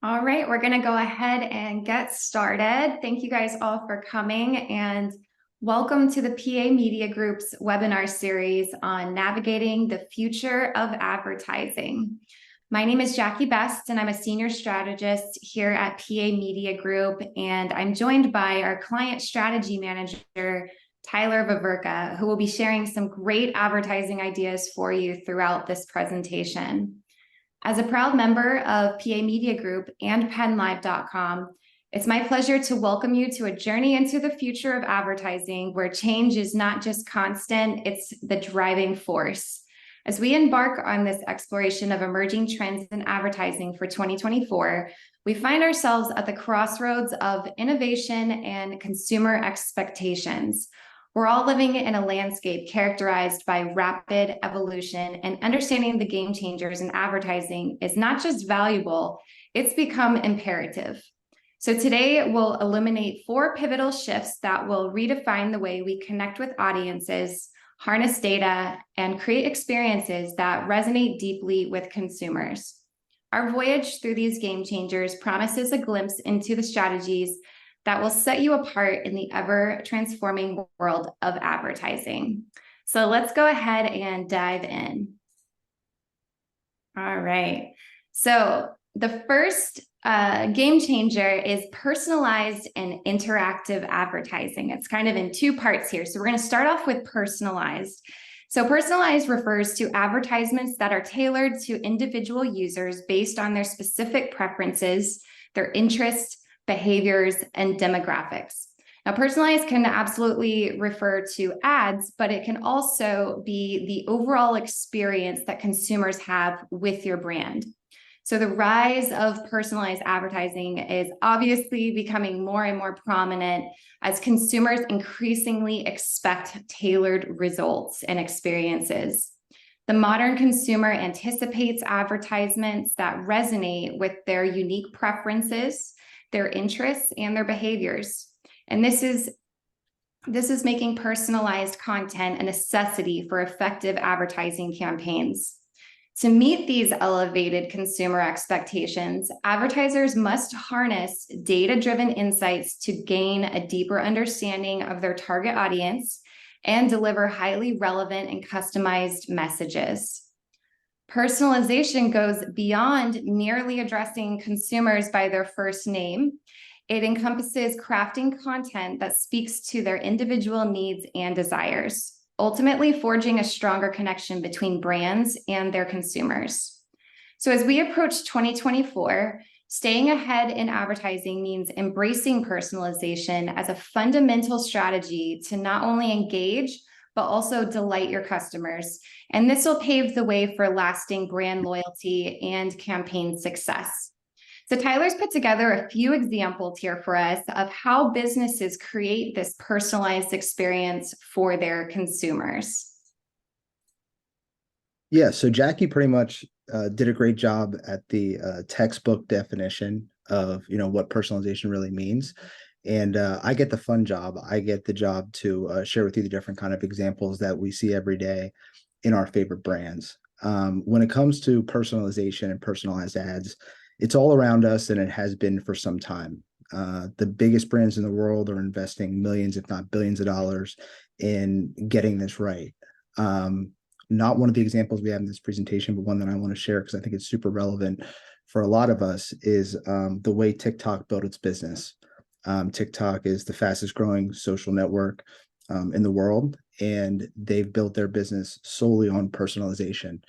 All right, we're going to go ahead and get started. Thank you guys all for coming and welcome to the PA Media Group's webinar series on navigating the future of advertising. My name is Jackie Best, and I'm a senior strategist here at PA Media Group, and I'm joined by our client strategy manager, Tyler Vaverka, who will be sharing some great advertising ideas for you throughout this presentation. As a proud member of PA Media Group and PennLive.com, it's my pleasure to welcome you to a journey into the future of advertising where change is not just constant, it's the driving force. As we embark on this exploration of emerging trends in advertising for 2024, we find ourselves at the crossroads of innovation and consumer expectations. We're all living in a landscape characterized by rapid evolution, and understanding the game changers in advertising is not just valuable, it's become imperative. So today we'll illuminate 4 pivotal shifts that will redefine the way we connect with audiences, harness data, and create experiences that resonate deeply with consumers. Our voyage through these game changers promises a glimpse into the strategies that will set you apart in the ever-transforming world of advertising. So let's go ahead and dive in. All right. So the first game changer is personalized and interactive advertising. It's kind of in 2 parts here. So we're going to start off with personalized. So personalized refers to advertisements that are tailored to individual users based on their specific preferences, their interests, behaviors, and demographics. Now, personalized can absolutely refer to ads, but it can also be the overall experience that consumers have with your brand. So the rise of personalized advertising is obviously becoming more and more prominent as consumers increasingly expect tailored results and experiences. The modern consumer anticipates advertisements that resonate with their unique preferences, their interests, and their behaviors. And this is making personalized content a necessity for effective advertising campaigns. To meet these elevated consumer expectations, advertisers must harness data-driven insights to gain a deeper understanding of their target audience and deliver highly relevant and customized messages. Personalization goes beyond merely addressing consumers by their first name. It encompasses crafting content that speaks to their individual needs and desires, ultimately forging a stronger connection between brands and their consumers. So as we approach 2024, staying ahead in advertising means embracing personalization as a fundamental strategy to not only engage, but also delight your customers. And this will pave the way for lasting brand loyalty and campaign success. So Tyler's put together a few examples here for us of how businesses create this personalized experience for their consumers. Yeah, so Jackie pretty much did a great job at the textbook definition of what personalization really means. And I get the fun job. I get the job to share with you the different kind of examples that we see every day in our favorite brands. When it comes to personalization and personalized ads, it's all around us, and it has been for some time. The biggest brands in the world are investing millions, if not billions of dollars in getting this right. Not one of the examples we have in this presentation, but one that I want to share because I think it's super relevant for a lot of us is the way TikTok built its business. TikTok is the fastest growing social network in the world, and they've built their business solely on personalization.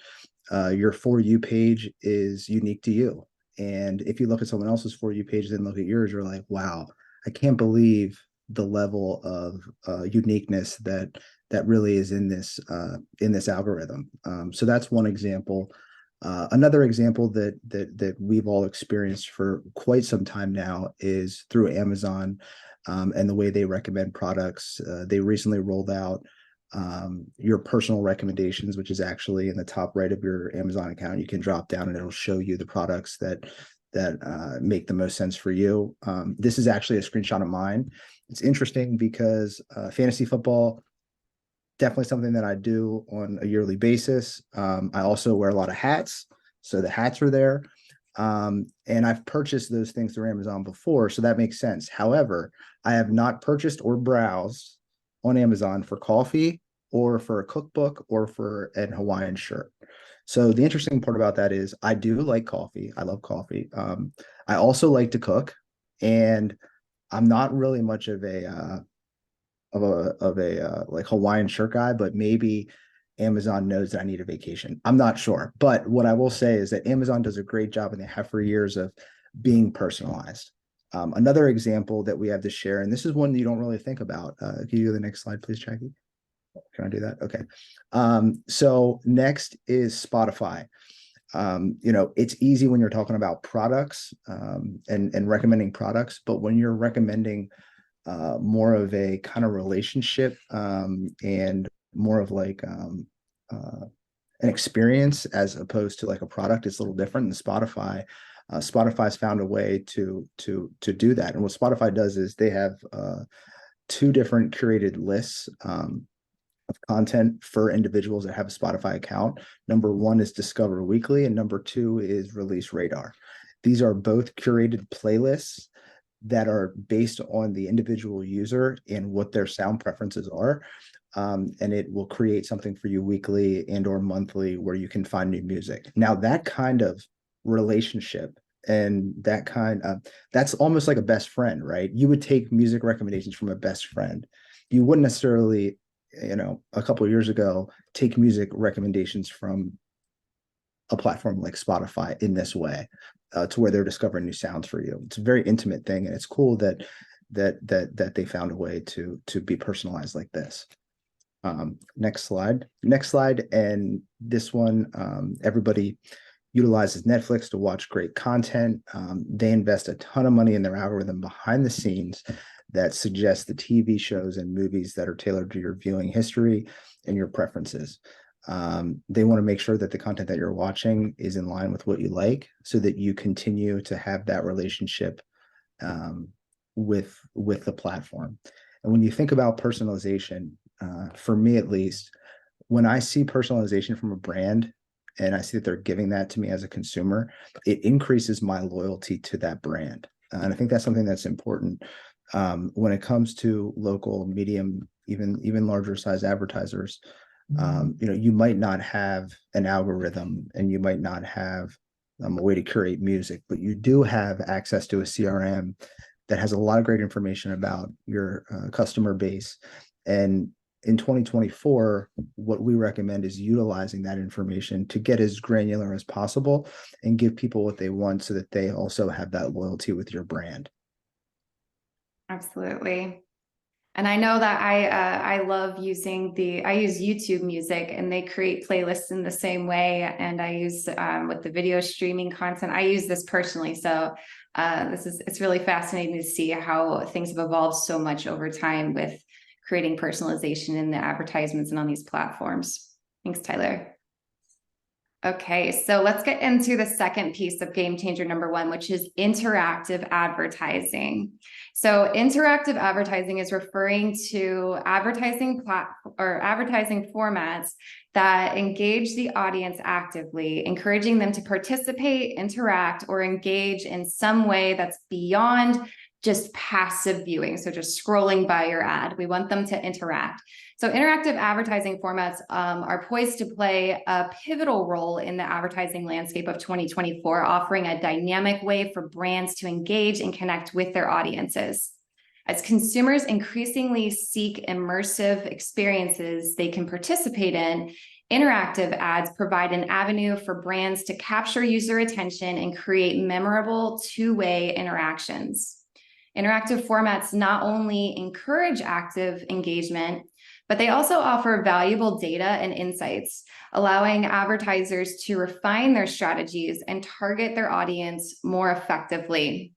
Your For You page is unique to you. And if you look at someone else's For You page and look at yours, you're like, wow, I can't believe the level of uniqueness that really is in this algorithm. So that's one example. Another example that we've all experienced for quite some time now is through Amazon and the way they recommend products. They recently rolled out your personal recommendations, which is actually in the top right of your Amazon account. You can drop down and it'll show you the products that make the most sense for you. This is actually a screenshot of mine. It's interesting because fantasy football, definitely something that I do on a yearly basis. I also wear a lot of hats, so the hats are there. And I've purchased those things through Amazon before, so that makes sense. However, I have not purchased or browsed on Amazon for coffee or for a cookbook or for an Hawaiian shirt. So the interesting part about that is I do like coffee. I love coffee. I also like to cook, and I'm not really much of a like Hawaiian shirt guy, but maybe Amazon knows that I need a vacation. I'm not sure. But what I will say is that Amazon does a great job, and they have for years, of being personalized. Another example that we have to share, and this is one that you don't really think about. Can you go to the next slide, please, Jackie? Can I do that? Okay. So next is Spotify. It's easy when you're talking about products, and recommending products, but when you're recommending more of a kind of relationship, and more of like an experience as opposed to like a product, it's a little different. And Spotify's found a way to do that. And what Spotify does is they have two different curated lists of content for individuals that have a Spotify account. Number one is Discover Weekly, and number two is Release Radar. These are both curated playlists that are based on the individual user and what their sound preferences are. And it will create something for you weekly and or monthly where you can find new music. Now, that kind of relationship and that's almost like a best friend, right? You would take music recommendations from a best friend. You wouldn't necessarily, a couple of years ago, take music recommendations from a platform like Spotify in this way, to where they're discovering new sounds for you. It's a very intimate thing, and it's cool that they found a way to be personalized like this. Next slide. And this one, everybody utilizes Netflix to watch great content. They invest a ton of money in their algorithm behind the scenes that suggests the TV shows and movies that are tailored to your viewing history and your preferences. They want to make sure that the content that you're watching is in line with what you like, so that you continue to have that relationship with the platform. And when you think about personalization, for me at least, when I see personalization from a brand and I see that they're giving that to me as a consumer, it increases my loyalty to that brand. And I think that's something that's important when it comes to local, medium, even larger size advertisers. You might not have an algorithm, and you might not have a way to curate music, but you do have access to a CRM that has a lot of great information about your customer base. And in 2024, what we recommend is utilizing that information to get as granular as possible and give people what they want, so that they also have that loyalty with your brand. Absolutely. And I know that I love I use YouTube Music, and they create playlists in the same way. And I use with the video streaming content, I use this personally. So it's really fascinating to see how things have evolved so much over time with creating personalization in the advertisements and on these platforms. Thanks, Tyler. Okay, so let's get into the second piece of game changer number one, which is interactive advertising. So interactive advertising is referring to advertising formats that engage the audience actively, encouraging them to participate, interact, or engage in some way that's beyond just passive viewing. So just scrolling by your ad. We want them to interact. So interactive advertising formats are poised to play a pivotal role in the advertising landscape of 2024, offering a dynamic way for brands to engage and connect with their audiences. As consumers increasingly seek immersive experiences they can participate in, interactive ads provide an avenue for brands to capture user attention and create memorable two-way interactions. Interactive formats not only encourage active engagement, but they also offer valuable data and insights, allowing advertisers to refine their strategies and target their audience more effectively.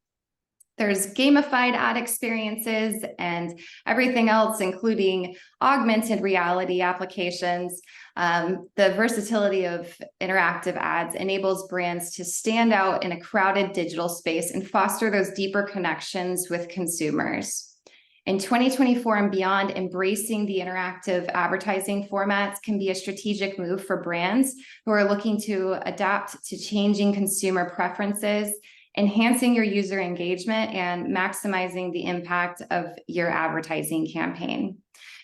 There's gamified ad experiences and everything else, including augmented reality applications. The versatility of interactive ads enables brands to stand out in a crowded digital space and foster those deeper connections with consumers. In 2024 and beyond, embracing the interactive advertising formats can be a strategic move for brands who are looking to adapt to changing consumer preferences, enhancing your user engagement, and maximizing the impact of your advertising campaign.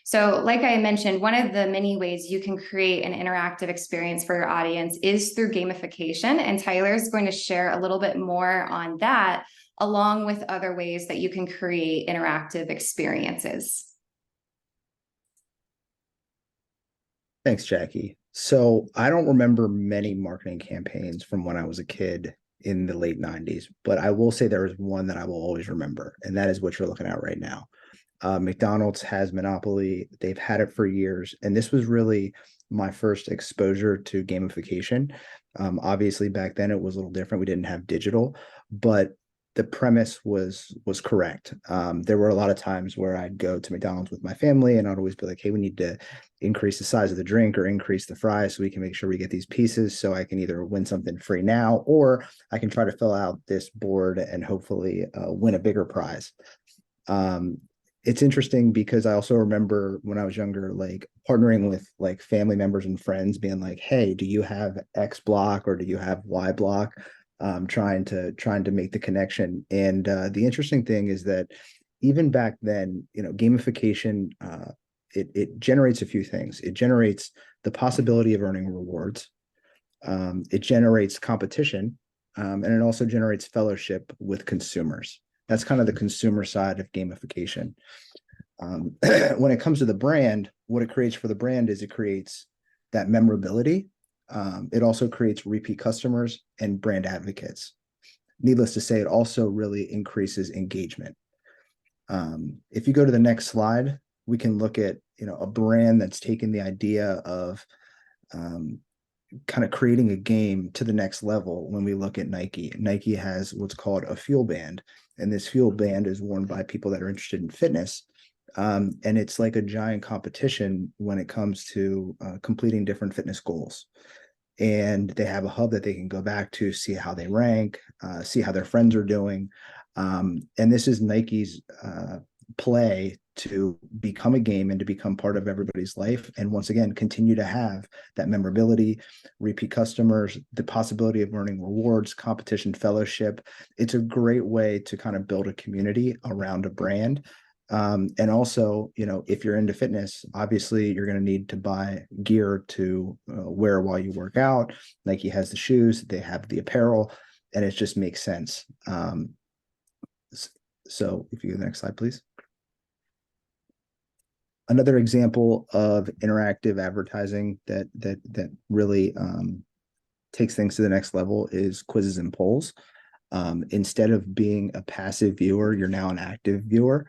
So like I mentioned, one of the many ways you can create an interactive experience for your audience is through gamification. And Tyler is going to share a little bit more on that, along with other ways that you can create interactive experiences. Thanks, Jackie. So I don't remember many marketing campaigns from when I was a kid in the late 90s, but I will say there is one that I will always remember, and that is what you're looking at right now. McDonald's has Monopoly. They've had it for years. And this was really my first exposure to gamification. Obviously, back then it was a little different. We didn't have digital, but the premise was correct. There were a lot of times where I'd go to McDonald's with my family and I'd always be like, hey, we need to increase the size of the drink or increase the fries so we can make sure we get these pieces so I can either win something free now or I can try to fill out this board and hopefully win a bigger prize. It's interesting because I also remember when I was younger, like partnering with like family members and friends being like, hey, do you have X block or do you have Y block? Trying to make the connection. And the interesting thing is that even back then, gamification, it generates a few things. It generates the possibility of earning rewards. It generates competition, and it also generates fellowship with consumers. That's kind of the consumer side of gamification. When it comes to the brand, what it creates for the brand is it creates that memorability. It also creates repeat customers and brand advocates. Needless to say, it also really increases engagement. If you go to the next slide, we can look at a brand that's taken the idea of kind of creating a game to the next level. When we look at Nike, Nike has what's called a fuel band, and this fuel band is worn by people that are interested in fitness. And it's like a giant competition when it comes to completing different fitness goals. And they have a hub that they can go back to, see how they rank, see how their friends are doing. And this is Nike's play to become a game and to become part of everybody's life. And once again, continue to have that memorability, repeat customers, the possibility of earning rewards, competition, fellowship. It's a great way to kind of build a community around a brand. And also, if you're into fitness, obviously you're going to need to buy gear to wear while you work out. Nike has the shoes, they have the apparel, and it just makes sense. So if you go to the next slide, please. Another example of interactive advertising that really takes things to the next level is quizzes and polls. Instead of being a passive viewer, you're now an active viewer.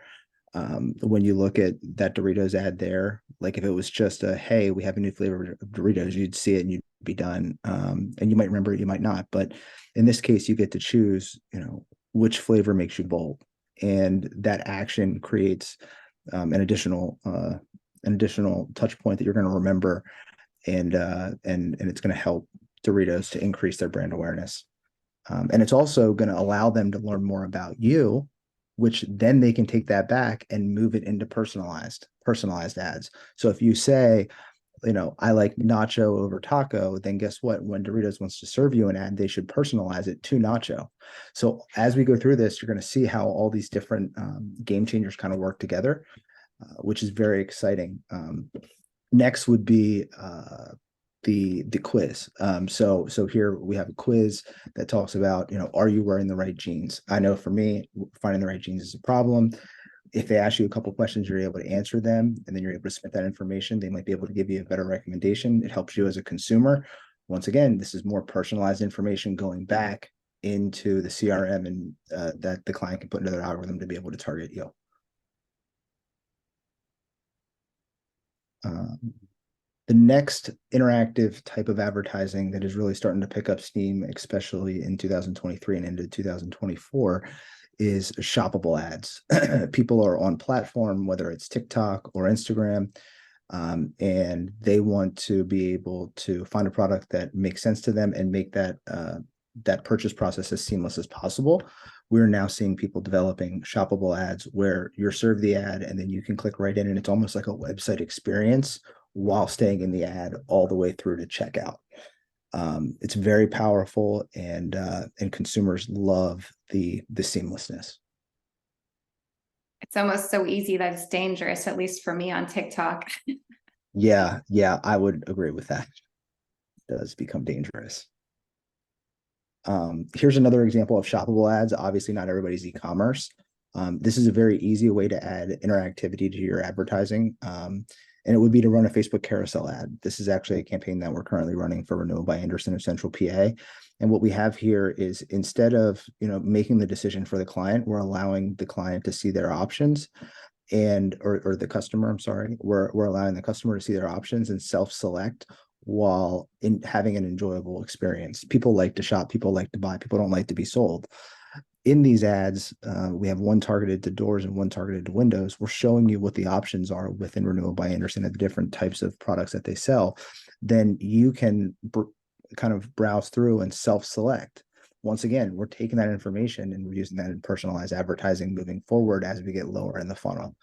When you look at that Doritos ad there, like if it was just a, hey, we have a new flavor of Doritos, you'd see it and you'd be done. And you might remember it, you might not. But in this case, you get to choose, which flavor makes you bold. And that action creates an additional touch point that you're going to remember. And it's going to help Doritos to increase their brand awareness. And it's also going to allow them to learn more about you, which then they can take that back and move it into personalized ads. So if you say, I like nacho over taco, then guess what? When Doritos wants to serve you an ad, they should personalize it to nacho. So as we go through this, you're going to see how all these different game changers kind of work together, which is very exciting. Next would be the quiz. So here we have a quiz that talks about, are you wearing the right jeans? I know for me, finding the right jeans is a problem. If they ask you a couple questions, you're able to answer them, and then you're able to submit that information. They might be able to give you a better recommendation. It helps you as a consumer. Once again, this is more personalized information going back into the CRM and that the client can put into their algorithm to be able to target you. The next interactive type of advertising that is really starting to pick up steam, especially in 2023 and into 2024, is shoppable ads. People are on platform, whether it's TikTok or Instagram, and they want to be able to find a product that makes sense to them and make that that purchase process as seamless as possible, we're now seeing people developing shoppable ads where you're served the ad and then you can click right in, and it's almost like a website experience while staying in the ad all the way through to checkout. It's very powerful, and consumers love the seamlessness. It's almost so easy that it's dangerous, at least for me on TikTok. Yeah, I would agree with that. It does become dangerous. Here's another example of shoppable ads. Obviously, not everybody's e-commerce. This is a very easy way to add interactivity to your advertising. And it would be to run a Facebook carousel ad. This is actually a campaign that we're currently running for Renewal by Andersen of Central PA. And what we have here is, instead of making the decision for the client, we're allowing the client to see their options, and or the customer, I'm sorry, we're allowing the customer to see their options and self-select while having an enjoyable experience. People like to shop, people like to buy, people don't like to be sold. In these ads, we have one targeted to doors and one targeted to windows. We're showing you what the options are within Renewal by Andersen and the different types of products that they sell. Then you can kind of browse through and self-select. Once again, we're taking that information and we're using that in personalized advertising moving forward as we get lower in the funnel.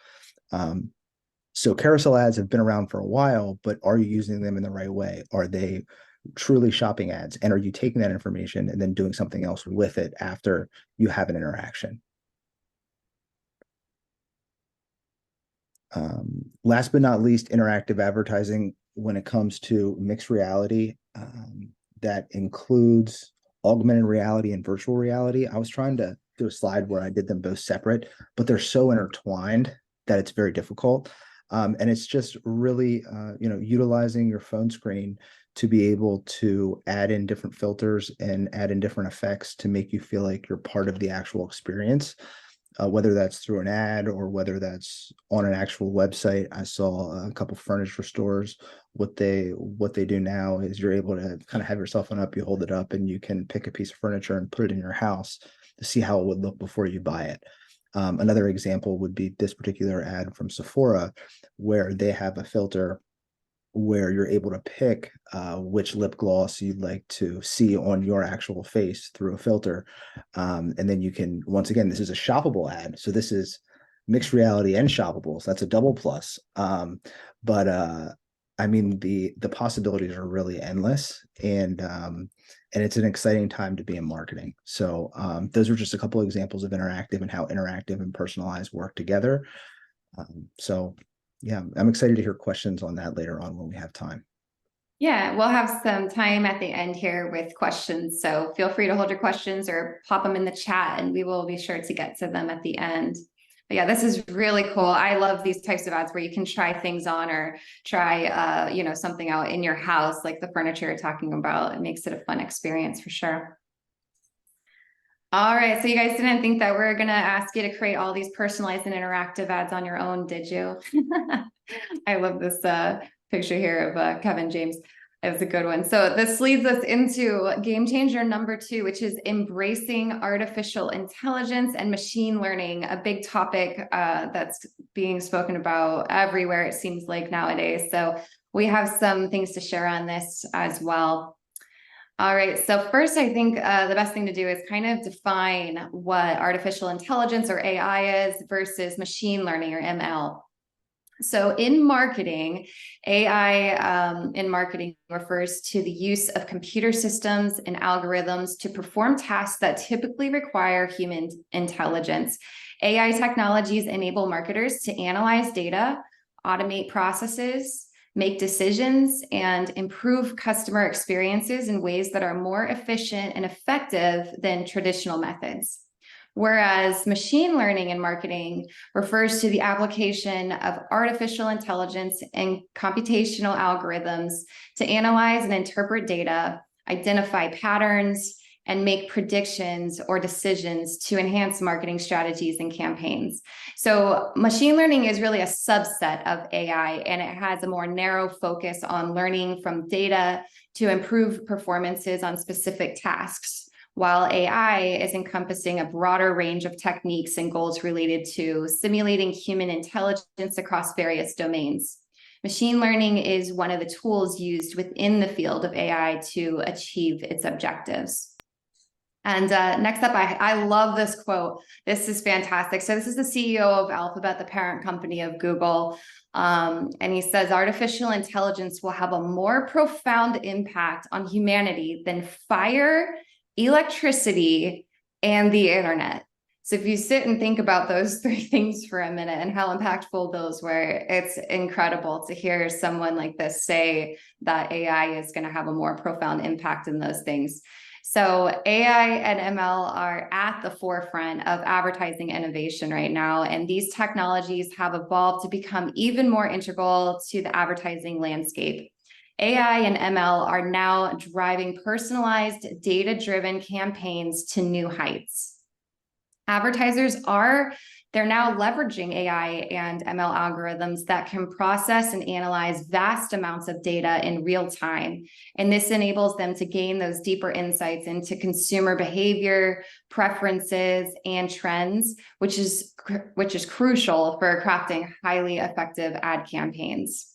So carousel ads have been around for a while, but are you using them in the right way? Are they truly shopping ads? And are you taking that information and then doing something else with it after you have an interaction? Last but not least, interactive advertising when it comes to mixed reality, that includes augmented reality and virtual reality. I was trying to do a slide where I did them both separate, but they're so intertwined that it's very difficult. And it's just really, utilizing your phone screen to be able to add in different filters and add in different effects to make you feel like you're part of the actual experience, whether that's through an ad or whether that's on an actual website. I saw a couple furniture stores. What they do now is you're able to kind of have your cell phone up, you hold it up, and you can pick a piece of furniture and put it in your house to see how it would look before you buy it. Another example would be this particular ad from Sephora, where they have a filter where you're able to pick which lip gloss you'd like to see on your actual face through a filter. And then you can, once again, this is a shoppable ad. So this is mixed reality and shoppable. So that's a double plus. But I mean, the possibilities are really endless, and it's an exciting time to be in marketing. So those are just a couple of examples of interactive and how interactive and personalized work together. So yeah, I'm excited to hear questions on that later on when we have time. Yeah, we'll have some time at the end here with questions. So feel free to hold your questions or pop them in the chat, and we will be sure to get to them at the end. But yeah, this is really cool. I love these types of ads where you can try things on or try, something out in your house, like the furniture you're talking about. It makes it a fun experience for sure. All right, so you guys didn't think that we're gonna ask you to create all these personalized and interactive ads on your own, did you? I love this picture here of Kevin James. It was a good one. So this leads us into game changer number 2, which is embracing artificial intelligence and machine learning, a big topic that's being spoken about everywhere, it seems like nowadays. So we have some things to share on this as well. All right, so first, I think the best thing to do is kind of define what artificial intelligence or AI is versus machine learning or ML. So in marketing, AI in marketing refers to the use of computer systems and algorithms to perform tasks that typically require human intelligence. AI technologies enable marketers to analyze data, automate processes, make decisions, and improve customer experiences in ways that are more efficient and effective than traditional methods. Whereas machine learning in marketing refers to the application of artificial intelligence and computational algorithms to analyze and interpret data, identify patterns, and make predictions or decisions to enhance marketing strategies and campaigns. So machine learning is really a subset of AI, and it has a more narrow focus on learning from data to improve performances on specific tasks, while AI is encompassing a broader range of techniques and goals related to simulating human intelligence across various domains. Machine learning is one of the tools used within the field of AI to achieve its objectives. And next up, I love this quote. This is fantastic. So this is the CEO of Alphabet, the parent company of Google. And he says, artificial intelligence will have a more profound impact on humanity than fire, electricity, and the internet. So if you sit and think about those three things for a minute and how impactful those were, it's incredible to hear someone like this say that AI is going to have a more profound impact in those things. So AI and ML are at the forefront of advertising innovation right now, and these technologies have evolved to become even more integral to the advertising landscape. AI and ML are now driving personalized, data-driven campaigns to new heights. They're now leveraging AI and ML algorithms that can process and analyze vast amounts of data in real time. And this enables them to gain those deeper insights into consumer behavior, preferences, and trends, which is crucial for crafting highly effective ad campaigns.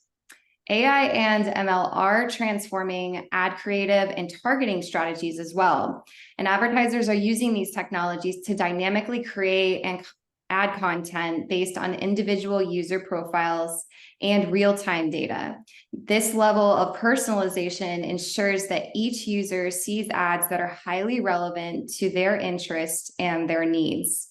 AI and ML are transforming ad creative and targeting strategies as well. And advertisers are using these technologies to dynamically create and ad content based on individual user profiles and real-time data. This level of personalization ensures that each user sees ads that are highly relevant to their interests and their needs.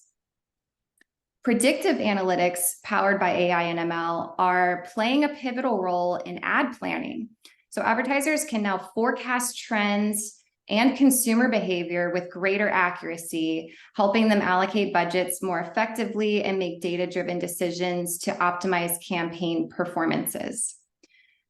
Predictive analytics powered by AI and ML are playing a pivotal role in ad planning. So advertisers can now forecast trends and consumer behavior with greater accuracy, helping them allocate budgets more effectively and make data-driven decisions to optimize campaign performances.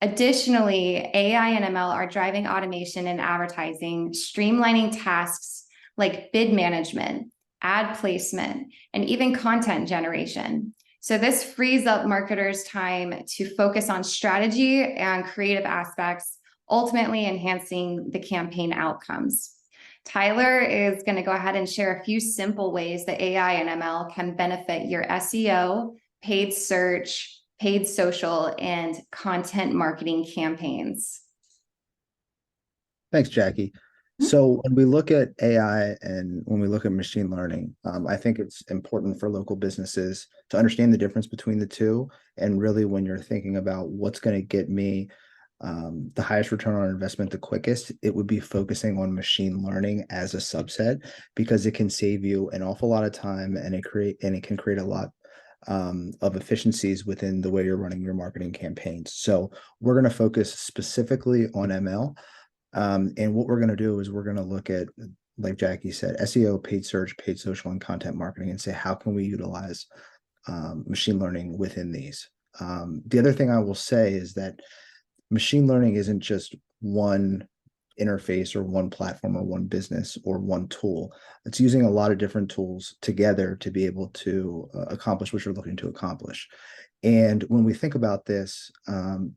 Additionally, AI and ML are driving automation in advertising, streamlining tasks like bid management, ad placement, and even content generation. So this frees up marketers' time to focus on strategy and creative aspects, ultimately enhancing the campaign outcomes. Tyler is going to go ahead and share a few simple ways that AI and ML can benefit your SEO, paid search, paid social, and content marketing campaigns. Thanks, Jackie. So when we look at AI and when we look at machine learning, I think it's important for local businesses to understand the difference between the two. And really, when you're thinking about what's going to get me the highest return on investment the quickest, it would be focusing on machine learning as a subset, because it can save you an awful lot of time, and it can create a lot of efficiencies within the way you're running your marketing campaigns. So we're going to focus specifically on ML. And what we're going to do is we're going to look at, like Jackie said, SEO, paid search, paid social, and content marketing, and say, how can we utilize machine learning within these? The other thing I will say is that machine learning isn't just one interface or one platform or one business or one tool. It's using a lot of different tools together to be able to accomplish what you're looking to accomplish. And when we think about this,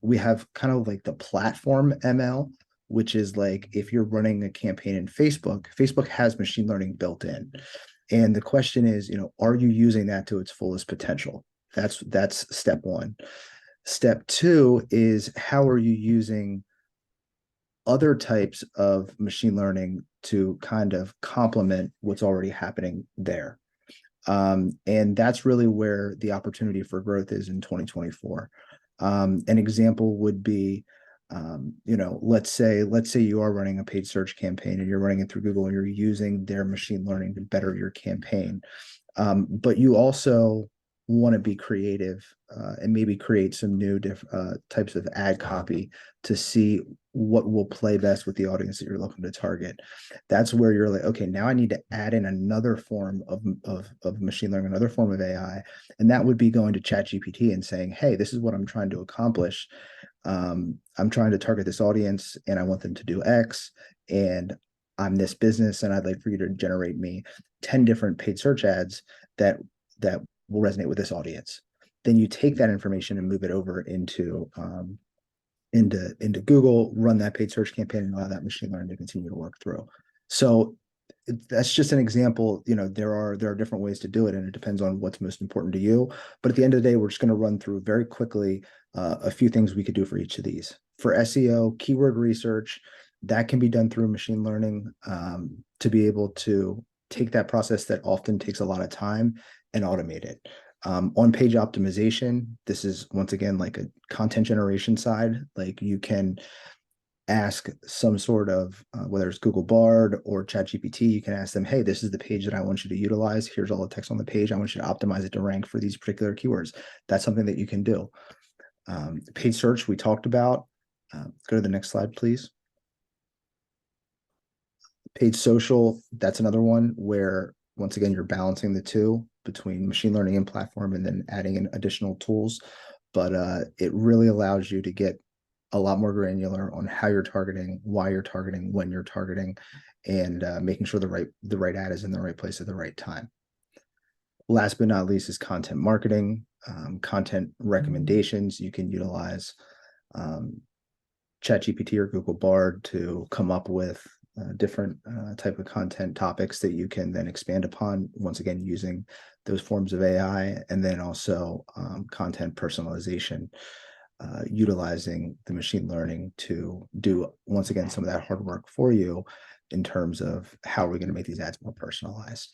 we have kind of like the platform ML, which is like if you're running a campaign in Facebook has machine learning built in. And the question is, are you using that to its fullest potential? That's step one. Step two is, how are you using other types of machine learning to kind of complement what's already happening there? And that's really where the opportunity for growth is in 2024. An example would be, let's say you are running a paid search campaign and you're running it through Google and you're using their machine learning to better your campaign. But you also want to be creative and maybe create some new types of ad copy to see what will play best with the audience that you're looking to target. That's where you're like, okay, now I need to add in another form of machine learning, another form of AI. And that would be going to ChatGPT and saying, hey, this is what I'm trying to accomplish. I'm trying to target this audience and I want them to do X, and I'm this business and I'd like for you to generate me 10 different paid search ads that will resonate with this audience. Then you take that information and move it over into Google, run that paid search campaign, and allow that machine learning to continue to work through. So that's just an example. There are different ways to do it, and it depends on what's most important to you. But at the end of the day, we're just going to run through very quickly a few things we could do for each of these. For SEO, keyword research, That can be done through machine learning to be able to take that process that often takes a lot of time and automate it. On-page optimization, this is once again like a content generation side. Like you can ask some sort of whether it's Google Bard or ChatGPT, you can ask them, hey, this is the page that I want you to utilize. Here's all the text on the page. I want you to optimize it to rank for these particular keywords. That's something that you can do. Paid search, we talked about. Go to the next slide, please. Paid social, that's another one where, once again, you're balancing the two between machine learning and platform and then adding in additional tools. But it really allows you to get a lot more granular on how you're targeting, why you're targeting, when you're targeting, and making sure the right ad is in the right place at the right time. Last but not least is content marketing, content recommendations. You can utilize ChatGPT or Google Bard to come up with different type of content topics that you can then expand upon, once again, using those forms of AI, and then also content personalization, utilizing the machine learning to do, once again, some of that hard work for you in terms of how we're going to make these ads more personalized.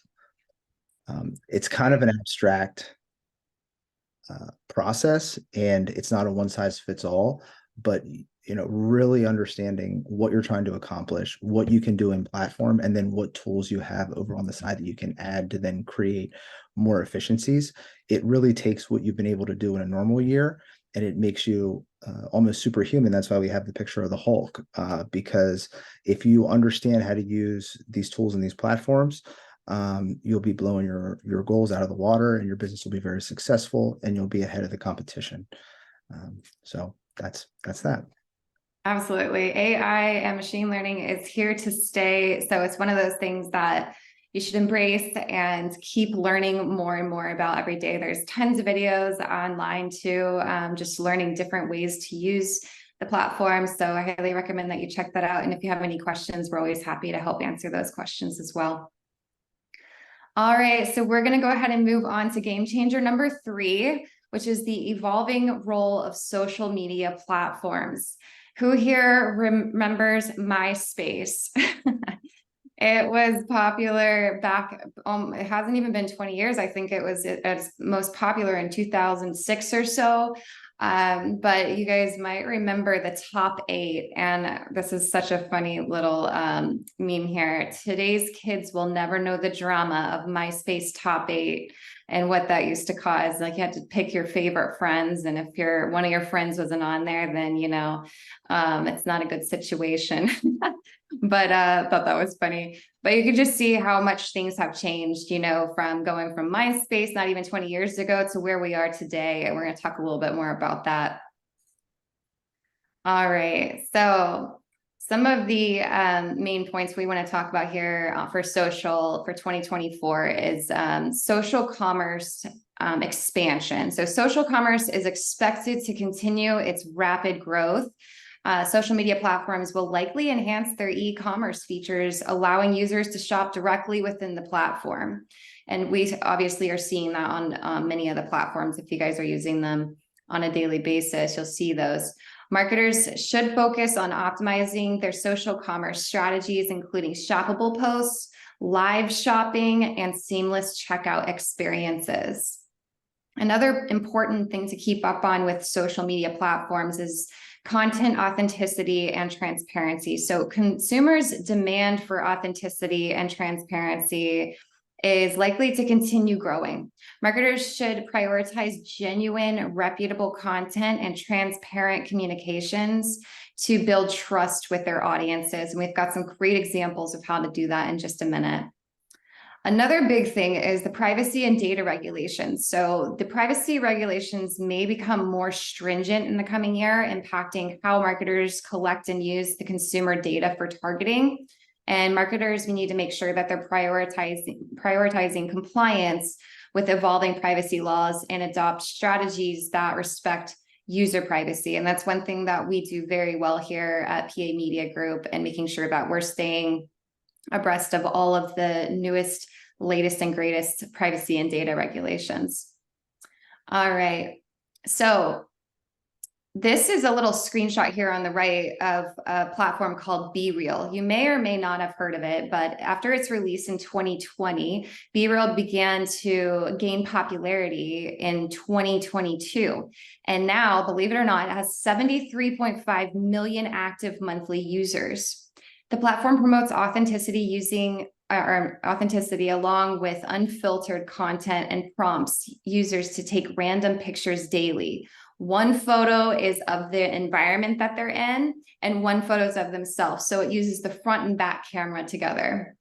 It's kind of an abstract process, and it's not a one size fits all, but really understanding what you're trying to accomplish, what you can do in platform, and then what tools you have over on the side that you can add to then create more efficiencies. It really takes what you've been able to do in a normal year, and it makes you almost superhuman. That's why we have the picture of the Hulk, because if you understand how to use these tools and these platforms, you'll be blowing your goals out of the water, and your business will be very successful, and you'll be ahead of the competition. So that's that. Absolutely. AI and machine learning is here to stay. So it's one of those things that you should embrace and keep learning more and more about every day. There's tons of videos online too, just learning different ways to use the platform. So I highly recommend that you check that out. And if you have any questions, we're always happy to help answer those questions as well. All right, so we're going to go ahead and move on to game changer number 3, which is the evolving role of social media platforms. Who here remembers MySpace? It was popular back, it hasn't even been 20 years. I think it was its most popular in 2006 or so. But you guys might remember the top 8, and this is such a funny little meme here. Today's kids will never know the drama of MySpace top 8 and what that used to cause. Like, you had to pick your favorite friends, and if one of your friends wasn't on there, then it's not a good situation. But thought that was funny. But you could just see how much things have changed, from going from MySpace not even 20 years ago to where we are today. And we're going to talk a little bit more about that. All right. So some of the main points we want to talk about here for social for 2024 is social commerce expansion. So social commerce is expected to continue its rapid growth. Social media platforms will likely enhance their e-commerce features, allowing users to shop directly within the platform. And we obviously are seeing that on many of the platforms. If you guys are using them on a daily basis, you'll see those. Marketers should focus on optimizing their social commerce strategies, including shoppable posts, live shopping, and seamless checkout experiences. Another important thing to keep up on with social media platforms is content authenticity and transparency. So consumers' demand for authenticity and transparency is likely to continue growing. Marketers should prioritize genuine, reputable content and transparent communications to build trust with their audiences. And we've got some great examples of how to do that in just a minute. Another big thing is the privacy and data regulations. So the privacy regulations may become more stringent in the coming year, impacting how marketers collect and use the consumer data for targeting. And marketers, we need to make sure that they're prioritizing compliance with evolving privacy laws and adopt strategies that respect user privacy. And that's one thing that we do very well here at PA Media Group, and making sure that we're staying abreast of all of the newest, latest, and greatest privacy and data regulations. All right. So This is a little screenshot here on the right of a platform called Be Real. You may or may not have heard of it, but after its release in 2020, Be Real began to gain popularity in 2022. And now, believe it or not, it has 73.5 million active monthly users. The platform promotes authenticity using or authenticity along with unfiltered content and prompts users to take random pictures daily. One photo is of the environment that they're in, and one photo is of themselves. So it uses the front and back camera together.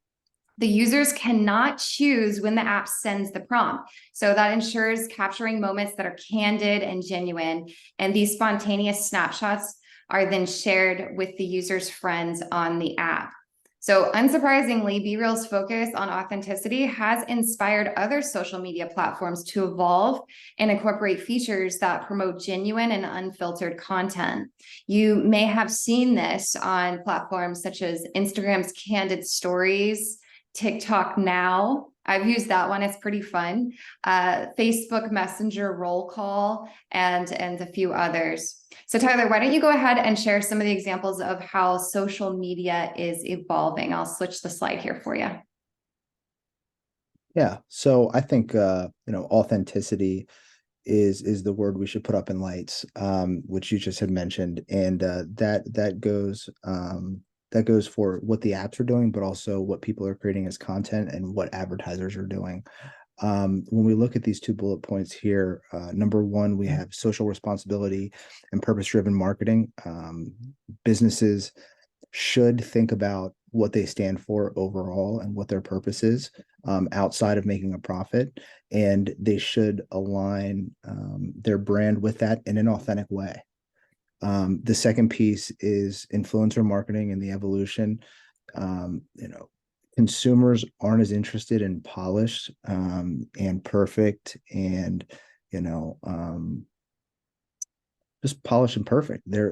The users cannot choose when the app sends the prompt. So that ensures capturing moments that are candid and genuine. And these spontaneous snapshots are then shared with the user's friends on the app. So unsurprisingly, BeReal's focus on authenticity has inspired other social media platforms to evolve and incorporate features that promote genuine and unfiltered content. You may have seen this on platforms such as Instagram's Candid Stories, TikTok Now. I've used that one. It's pretty fun. Facebook Messenger Roll Call and a few others. So Tyler, why don't you go ahead and share some of the examples of how social media is evolving? I'll switch the slide here for you. Yeah. So I think authenticity is the word we should put up in lights, which you just had mentioned, and that goes for what the apps are doing, but also what people are creating as content and what advertisers are doing. When we look at these two bullet points here, number one, we have social responsibility and purpose-driven marketing. Businesses should think about what they stand for overall and what their purpose is, outside of making a profit, and they should align their brand with that in an authentic way. The second piece is influencer marketing and the evolution. Consumers aren't as interested in polished and perfect and just polished and perfect. They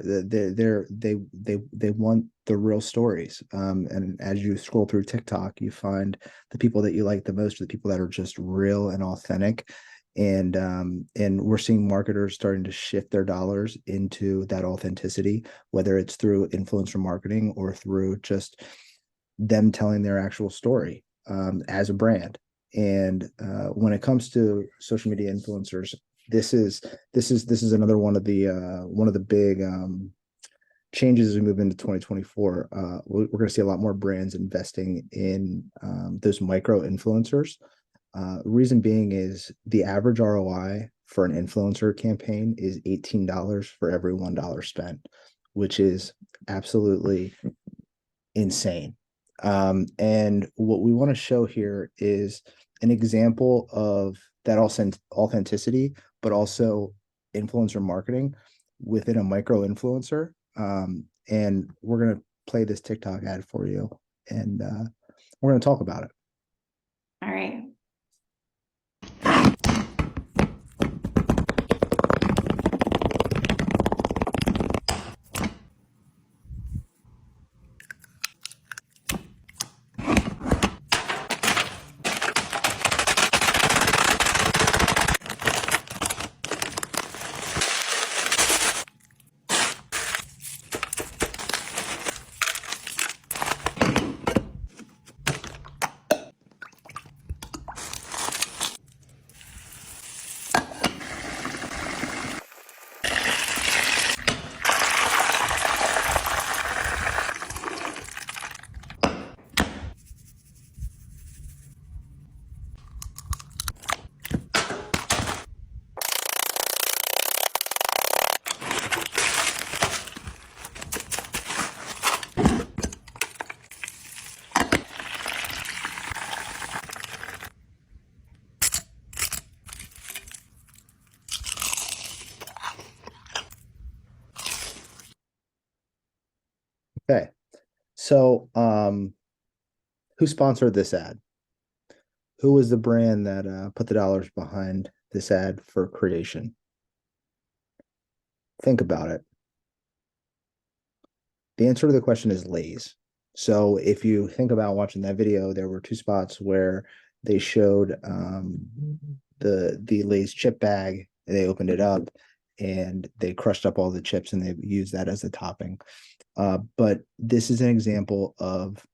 want the real stories. And as you scroll through TikTok, you find the people that you like the most are the people that are just real and authentic. And we're seeing marketers starting to shift their dollars into that authenticity, whether it's through influencer marketing or through just them telling their actual story as a brand. And when it comes to social media influencers, this is another one of the big changes as we move into 2024. We're going to see a lot more brands investing in those micro influencers. Reason being is the average ROI for an influencer campaign is $18 for every $1 spent, which is absolutely insane. And what we want to show here is an example of that authenticity, but also influencer marketing within a micro influencer. And we're going to play this TikTok ad for you, and we're going to talk about it. All right. Okay. So, who sponsored this ad? Who was the brand that put the dollars behind this ad for creation? Think about it. The answer to the question is Lay's. So if you think about watching that video, there were two spots where they showed the Lay's chip bag. They opened it up, and they crushed up all the chips and they used that as a topping. But this is an example of,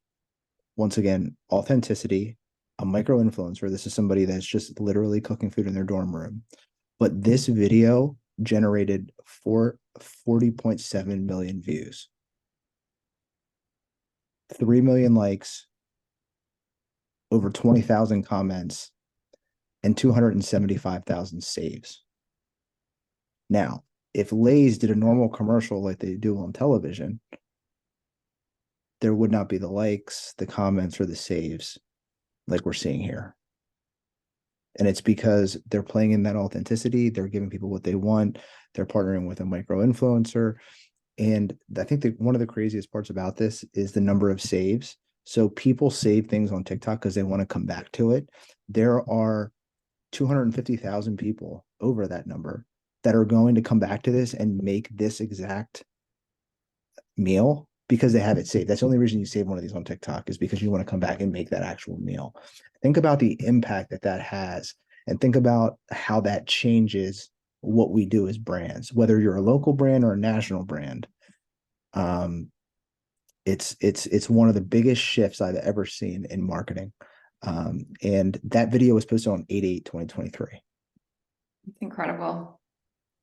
once again, authenticity, a micro influencer. This is somebody that's just literally cooking food in their dorm room. But this video generated 40.7 million views, 3 million likes, over 20,000 comments, and 275,000 saves. Now, if Lay's did a normal commercial like they do on television, there would not be the likes, the comments, or the saves like we're seeing here. And it's because they're playing in that authenticity. They're giving people what they want. They're partnering with a micro influencer. And I think that one of the craziest parts about this is the number of saves. So people save things on TikTok because they want to come back to it. There are 250,000 people over that number that are going to come back to this and make this exact meal because they have it saved. That's the only reason you save one of these on TikTok, is because you want to come back and make that actual meal. Think about the impact that that has, and think about how that changes what we do as brands, whether you're a local brand or a national brand. It's one of the biggest shifts I've ever seen in marketing. And that video was posted on 8/8/2023. It's incredible.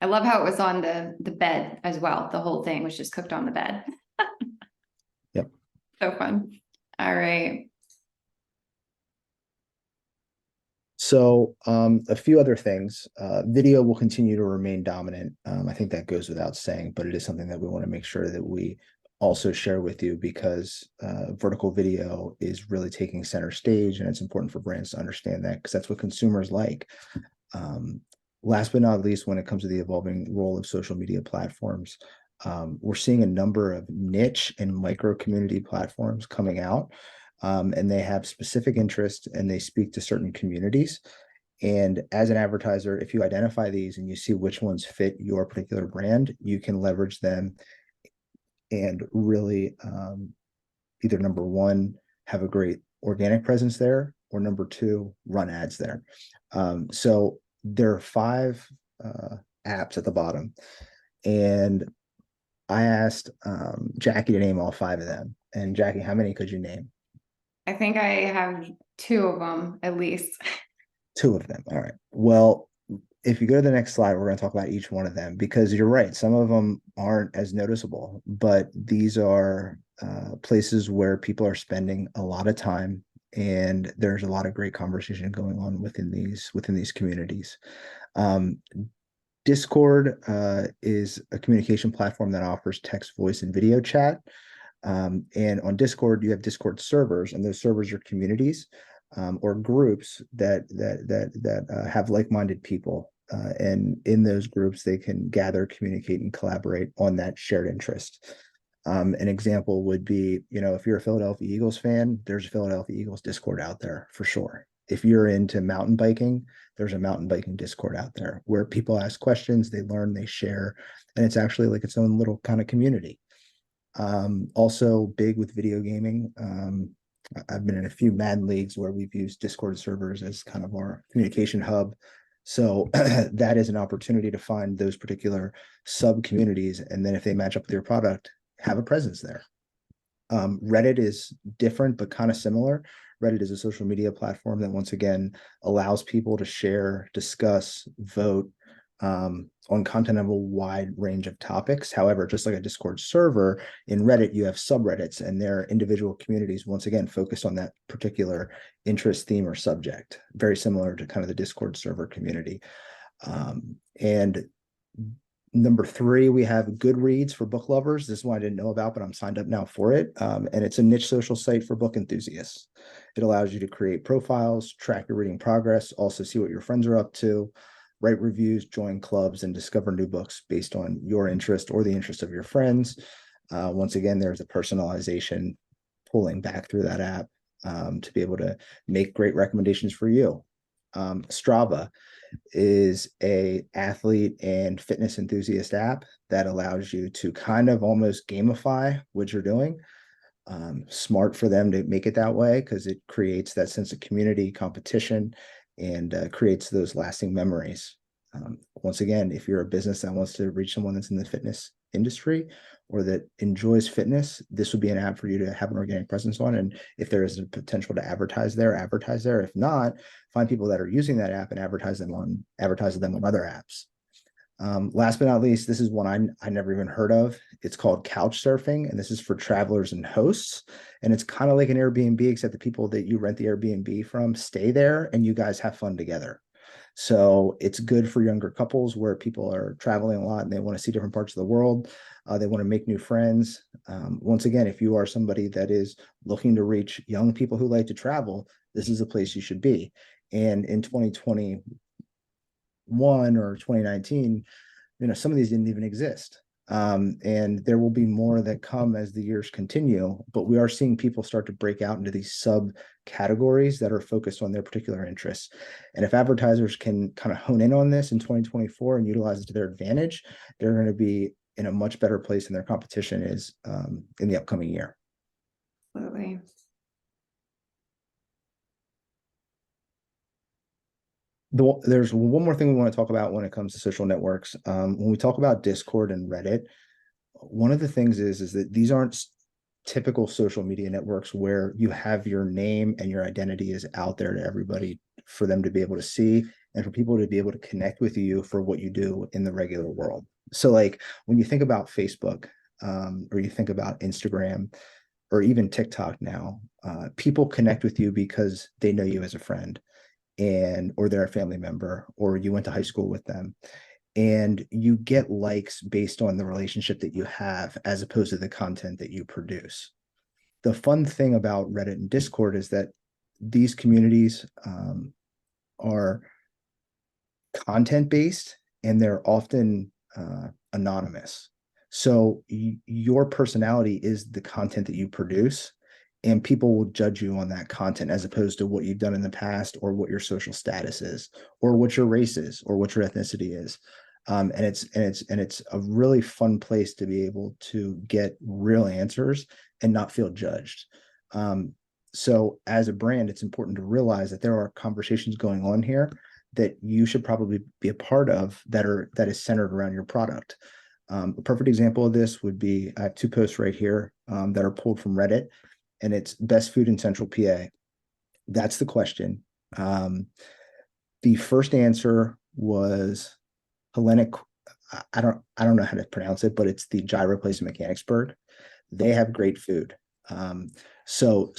I love how it was on the bed as well. The whole thing was just cooked on the bed. Yep. So fun. All right. So a few other things. Video will continue to remain dominant. I think that goes without saying, but it is something that we want to make sure that we also share with you, because vertical video is really taking center stage, and it's important for brands to understand that, because that's what consumers like. Last but not least, when it comes to the evolving role of social media platforms, we're seeing a number of niche and micro community platforms coming out, and they have specific interests and they speak to certain communities. And as an advertiser, if you identify these and you see which ones fit your particular brand, you can leverage them and really either, number one, have a great organic presence there, or number two, run ads there. So there are 5 apps at the bottom, and I asked Jackie to name all 5 of them. And Jackie, how many could you name? I think I have 2 of them at least. 2 of them. All right. Well, if you go to the next slide, we're going to talk about each one of them, because you're right. Some of them aren't as noticeable, but these are places where people are spending a lot of time, and there's a lot of great conversation going on within these communities. Discord is a communication platform that offers text, voice, and video chat. And on Discord, you have Discord servers, and those servers are communities or groups that have like-minded people. And in those groups, they can gather, communicate, and collaborate on that shared interest. An example would be, if you're a Philadelphia Eagles fan, there's a Philadelphia Eagles Discord out there for sure. If you're into mountain biking, there's a mountain biking Discord out there where people ask questions, they learn, they share, and it's actually like its own little kind of community. Also big with video gaming. I've been in a few Madden leagues where we've used Discord servers as kind of our communication hub. So that is an opportunity to find those particular sub communities, and then if they match up with your product, have a presence there. Reddit is different, but kind of similar. Reddit is a social media platform that, once again, allows people to share, discuss, vote on content of a wide range of topics. However, just like a Discord server, in Reddit, you have subreddits, and they're individual communities, once again, focused on that particular interest, theme, or subject, very similar to kind of the Discord server community. And number 3, we have Goodreads for book lovers. This one I didn't know about, but I'm signed up now for it. And it's a niche social site for book enthusiasts. It allows you to create profiles, track your reading progress, also see what your friends are up to, write reviews, join clubs, and discover new books based on your interest or the interest of your friends. Once again, there's a personalization pulling back through that app to be able to make great recommendations for you. Strava is a athlete and fitness enthusiast app that allows you to kind of almost gamify what you're doing. Smart for them to make it that way, because it creates that sense of community, competition, and creates those lasting memories. Once again, if you're a business that wants to reach someone that's in the fitness industry or that enjoys fitness, this would be an app for you to have an organic presence on. And if there is a potential to advertise there, advertise there. If not, find people that are using that app and advertise them on other apps. Last but not least, this is one I never even heard of. It's called couch surfing, and this is for travelers and hosts. And it's kind of like an Airbnb, except the people that you rent the Airbnb from stay there and you guys have fun together. So it's good for younger couples where people are traveling a lot and they want to see different parts of the world. They want to make new friends. Once again, if you are somebody that is looking to reach young people who like to travel, this is a place you should be. And in 2021 or 2019, some of these didn't even exist. And there will be more that come as the years continue, but we are seeing people start to break out into these subcategories that are focused on their particular interests. And if advertisers can kind of hone in on this in 2024 and utilize it to their advantage, they're going to be in a much better place than their competition is in the upcoming year. Absolutely. There's one more thing we want to talk about when it comes to social networks. When we talk about Discord and Reddit, one of the things is that these aren't typical social media networks where you have your name and your identity is out there to everybody for them to be able to see and for people to be able to connect with you for what you do in the regular world. So like when you think about Facebook or you think about Instagram or even TikTok now, people connect with you because they know you as a friend or they're a family member or you went to high school with them. And you get likes based on the relationship that you have as opposed to the content that you produce. The fun thing about Reddit and Discord is that these communities are content-based and they're often anonymous. So your personality is the content that you produce, and people will judge you on that content as opposed to what you've done in the past or what your social status is or what your race is or what your ethnicity is. And it's a really fun place to be able to get real answers and not feel judged. So as a brand, it's important to realize that there are conversations going on here that you should probably be a part of that is centered around your product. A perfect example of this would be, I have two posts right here that are pulled from Reddit, and it's best food in Central PA. That's the question. The first answer was Hellenic. I don't know how to pronounce it, but it's the gyro place in Mechanicsburg. They have great food. So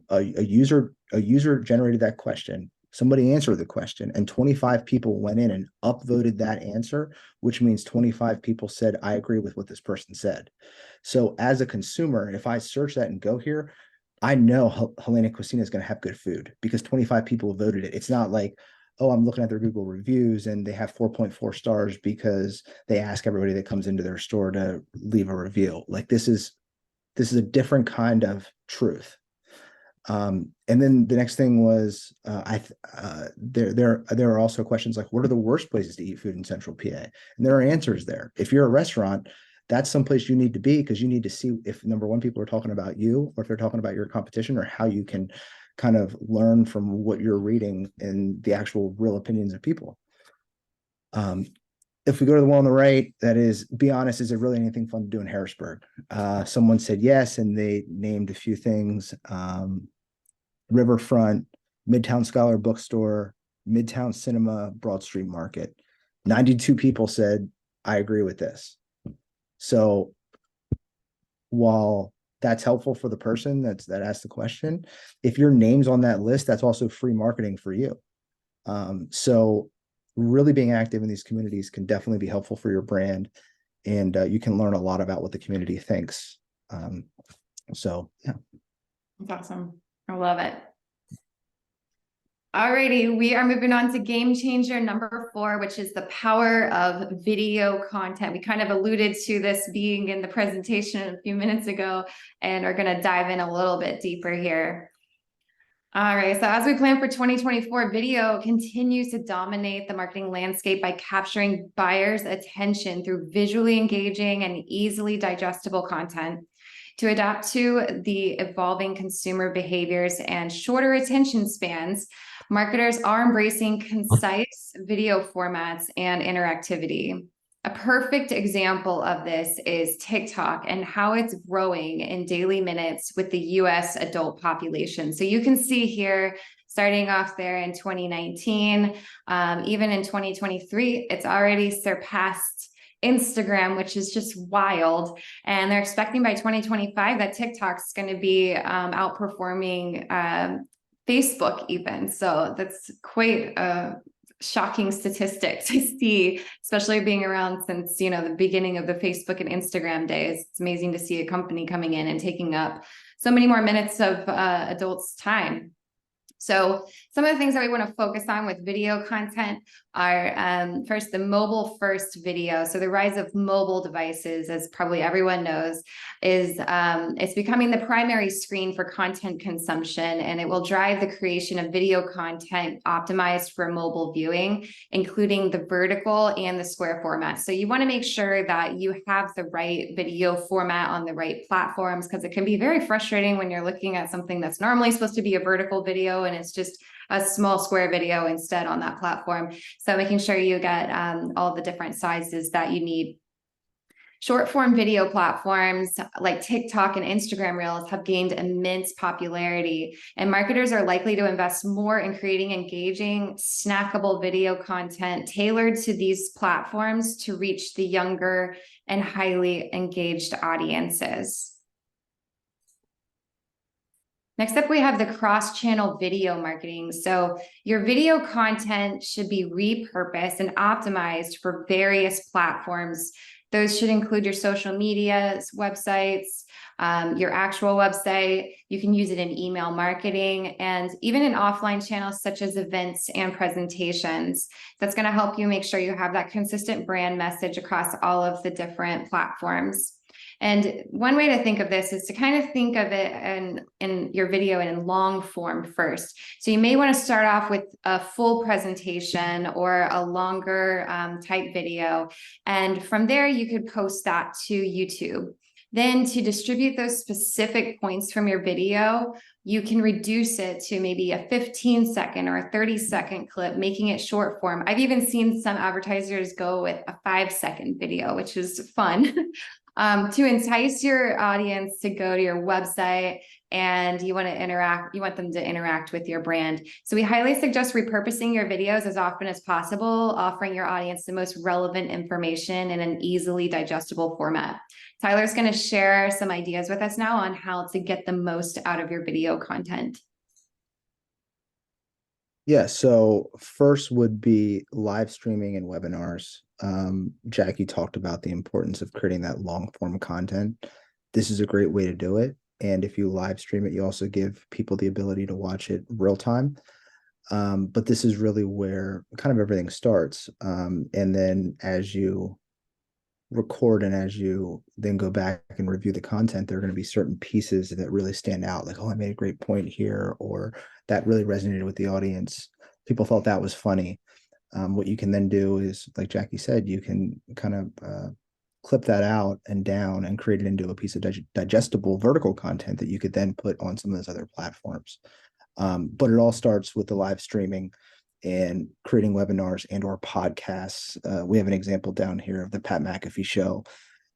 a user generated that question. Somebody answered the question, and 25 people went in and upvoted that answer, which means 25 people said, I agree with what this person said. So as a consumer, if I search that and go here, I know Hellenic Cuisine is going to have good food because 25 people voted it. It's not like, oh, I'm looking at their Google reviews and they have 4.4 stars because they ask everybody that comes into their store to leave a review. Like this is a different kind of truth. And then the next thing was there are also questions like, what are the worst places to eat food in Central PA? And there are answers there. If you're a restaurant, that's someplace you need to be because you need to see if, number one, people are talking about you or if they're talking about your competition or how you can kind of learn from what you're reading and the actual real opinions of people. If we go to the one on the right, that is, be honest, is there really anything fun to do in Harrisburg? Someone said yes, and they named a few things. Riverfront, Midtown Scholar Bookstore, Midtown Cinema, Broad Street Market. 92 people said, I agree with this. So while that's helpful for the person that asked the question, if your name's on that list, that's also free marketing for you. So really being active in these communities can definitely be helpful for your brand, and you can learn a lot about what the community thinks. So yeah. That's awesome. I love it. Alrighty, we are moving on to game changer number 4, which is the power of video content. We kind of alluded to this being in the presentation a few minutes ago and are going to dive in a little bit deeper here. All right, so as we plan for 2024, video continues to dominate the marketing landscape by capturing buyers' attention through visually engaging and easily digestible content. To adapt to the evolving consumer behaviors and shorter attention spans, marketers are embracing concise video formats and interactivity. A perfect example of this is TikTok and how it's growing in daily minutes with the US adult population. So you can see here, starting off there in 2019, even in 2023, it's already surpassed Instagram, which is just wild. And they're expecting by 2025 that TikTok's going to be outperforming Facebook even. So that's quite a shocking statistic to see, especially being around since, the beginning of the Facebook and Instagram days. It's amazing to see a company coming in and taking up so many more minutes of adults' time. So some of the things that we want to focus on with video content are first, the mobile first video. So the rise of mobile devices, as probably everyone knows, is it's becoming the primary screen for content consumption, and it will drive the creation of video content optimized for mobile viewing, including the vertical and the square format. So you want to make sure that you have the right video format on the right platforms, because it can be very frustrating when you're looking at something that's normally supposed to be a vertical video and it's just a small square video instead on that platform. So making sure you get all the different sizes that you need. Short form video platforms like TikTok and Instagram Reels have gained immense popularity, and marketers are likely to invest more in creating engaging, snackable video content tailored to these platforms to reach the younger and highly engaged audiences. Next up, we have the cross-channel video marketing. So your video content should be repurposed and optimized for various platforms. Those should include your social media, websites, your actual website. You can use it in email marketing and even in offline channels such as events and presentations. That's going to help you make sure you have that consistent brand message across all of the different platforms. And one way to think of this is to kind of think of it in your video in long form first. So you may want to start off with a full presentation or a longer type video. And from there, you could post that to YouTube. Then to distribute those specific points from your video, you can reduce it to maybe a 15-second or a 30-second clip, making it short form. I've even seen some advertisers go with a 5-second video, which is fun. To entice your audience to go to your website, and you want them to interact with your brand. So we highly suggest repurposing your videos as often as possible, offering your audience the most relevant information in an easily digestible format. Tyler's going to share some ideas with us now on how to get the most out of your video content. Yeah, so first would be live streaming and webinars. Jackie talked about the importance of creating that long form content. This is a great way to do it. And if you live stream it, you also give people the ability to watch it real time. But this is really where kind of everything starts. And then as you record and as you then go back and review the content, there are going to be certain pieces that really stand out, like, oh, I made a great point here, or that really resonated with the audience. People thought that was funny. What you can then do is, like Jackie said, you can kind of clip that out and down and create it into a piece of digestible vertical content that you could then put on some of those other platforms. But it all starts with the live streaming and creating webinars and or podcasts. We have an example down here of the Pat McAfee show.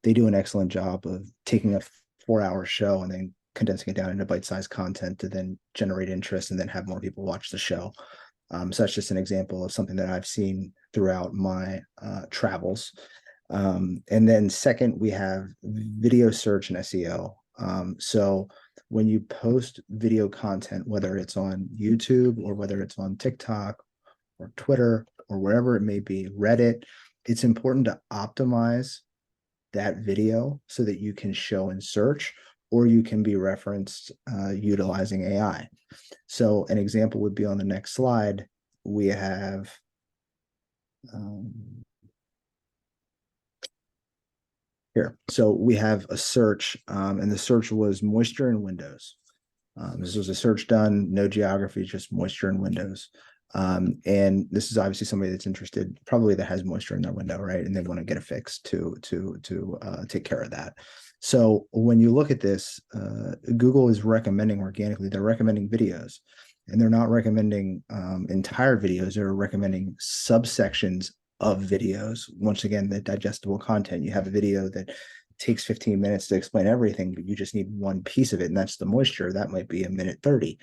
They do an excellent job of taking a 4-hour show and then condensing it down into bite-sized content to then generate interest and then have more people watch the show. So that's just an example of something that I've seen throughout my travels. And then second, we have video search and SEO. So when you post video content, whether it's on YouTube or whether it's on TikTok or Twitter or wherever it may be, Reddit, it's important to optimize that video so that you can show in search, or you can be referenced utilizing AI. So an example would be on the next slide. We have here. So we have a search, and the search was moisture in windows. This was a search done, no geography, just moisture in windows. And this is obviously somebody that's interested, probably that has moisture in their window, right? And they want to get a fix to take care of that. So when you look at this, Google is recommending organically, they're recommending videos, and they're not recommending entire videos, they're recommending subsections of videos. Once again, the digestible content. You have a video that takes 15 minutes to explain everything, but you just need one piece of it, and that's the moisture. That might be a minute 30.